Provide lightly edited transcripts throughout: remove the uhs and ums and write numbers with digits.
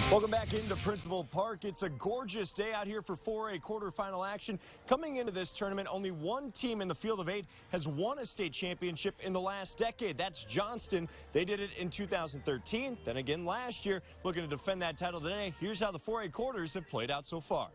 Welcome back into Principal Park. It's a gorgeous day out here for 4A quarterfinal action. Coming into this tournament, only one team in the field of 8 has won a state championship in the last decade. That's Johnston. They did it in 2013, then again last year. Looking to defend that title today. Here's how the 4A quarters have played out so far.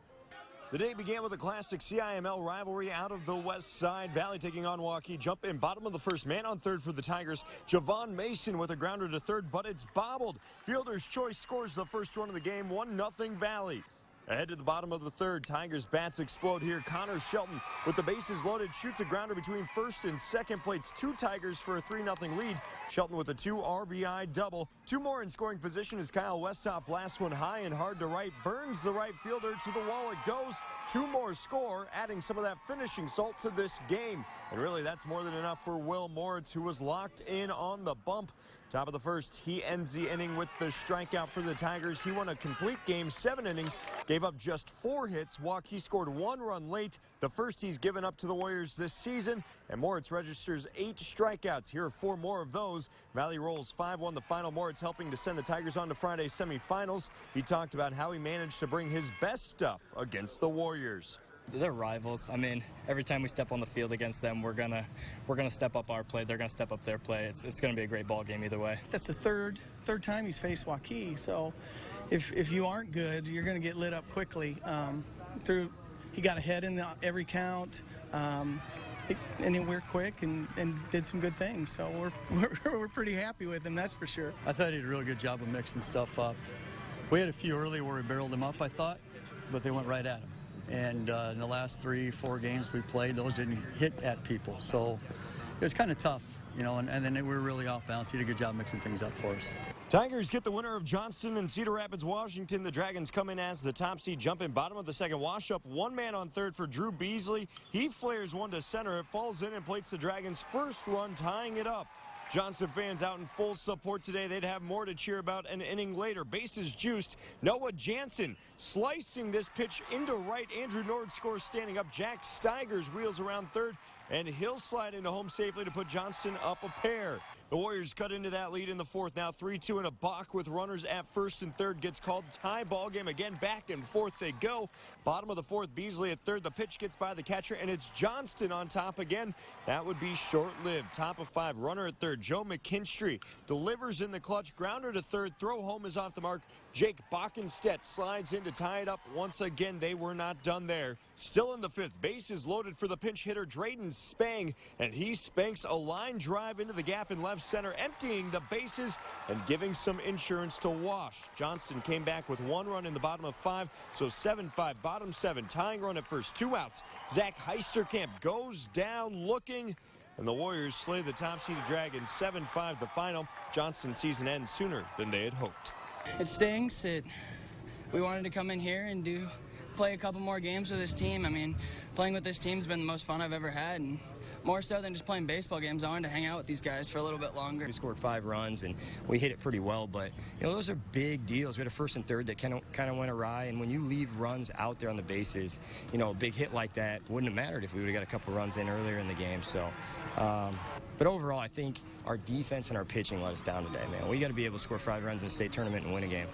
The day began with a classic CIML rivalry out of the West Side. Valley taking on Waukee. Jump in bottom of the first, man on third for the Tigers. Javon Mason with a grounder to third, but it's bobbled. Fielder's choice scores the first run of the game, 1-0 Valley. Ahead to the bottom of the third, Tigers bats explode here. Connor Shelton with the bases loaded shoots a grounder between first and second, plates 2 Tigers for a 3-0 lead. Shelton with a 2 RBI double. 2 more in scoring position as Kyle Westtop blasts one high and hard to right, burns the right fielder, to the wall it goes. 2 more score, adding some of that finishing salt to this game. And really that's more than enough for Will Moritz, who was locked in on the bump. Top of the first, he ends the inning with the strikeout for the Tigers. He won a complete game, 7 innings, gave up just 4 hits. Waukee scored 1 run late, the first he's given up to the Warriors this season. And Moritz registers 8 strikeouts. Here are 4 more of those. Valley rolls 5-1 the final. Moritz helping to send the Tigers on to Friday's semifinals. He talked about how he managed to bring his best stuff against the Warriors. They're rivals. I mean, every time we step on the field against them, we're gonna step up our play. They're gonna step up their play. It's gonna be a great ball game either way. That's the third time he's faced Waukee. So, if you aren't good, you're gonna get lit up quickly. He got ahead in every count, and we're quick and did some good things. So we're pretty happy with him. That's for sure. I thought he did a really good job of mixing stuff up. We had a few early where we barreled him up, I thought, but they went right at him. And in the last 3-4 games we played, those didn't hit at people. So it was kind of tough, you know, and then we were really off balance. He did a good job mixing things up for us. Tigers get the winner of Johnston and Cedar Rapids, Washington. The Dragons come in as the top seed, jump in bottom of the second. Wash up, 1 man on third for Drew Beasley. He flares one to center. It falls in and plates the Dragons' first run, tying it up. Johnston fans out in full support today. They'd have more to cheer about an inning later. Bases juiced. Noah Jansen slicing this pitch into right. Andrew Nord scores standing up. Jack Steigers wheels around third, and he'll slide into home safely to put Johnston up a pair. The Warriors cut into that lead in the fourth. Now 3-2 and a balk with runners at first and third. Gets called. Tie ball game again. Back and forth they go. Bottom of the fourth, Beasley at third. The pitch gets by the catcher, and it's Johnston on top again. That would be short-lived. Top of 5, runner at third. Joe McKinstry delivers in the clutch. Grounder to third. Throw home is off the mark. Jake Bockenstedt slides in to tie it up. Once again, they were not done there. Still in the fifth. Bases loaded for the pinch hitter, Drayden Spang, and he spanks a line drive into the gap in left center, emptying the bases and giving some insurance to Wash. Johnston came back with 1 run in the bottom of 5, so 7-5, bottom 7, tying run at first, 2 outs. Zach Heisterkamp goes down looking, and the Warriors slay the top-seeded Dragons, 7-5 the final. Johnston's season ends sooner than they had hoped. It stings. We wanted to come in here and play a couple more games with this team. I mean, playing with this team's been the most fun I've ever had, and more so than just playing baseball games, I wanted to hang out with these guys for a little bit longer. We scored 5 runs, and we hit it pretty well, but you know, those are big deals. We had a first and third that kind of went awry, and when you leave runs out there on the bases, you know, a big hit like that wouldn't have mattered if we would have got a couple runs in earlier in the game. So, but overall, I think our defense and our pitching let us down today, man. We got to be able to score 5 runs in the state tournament and win a game.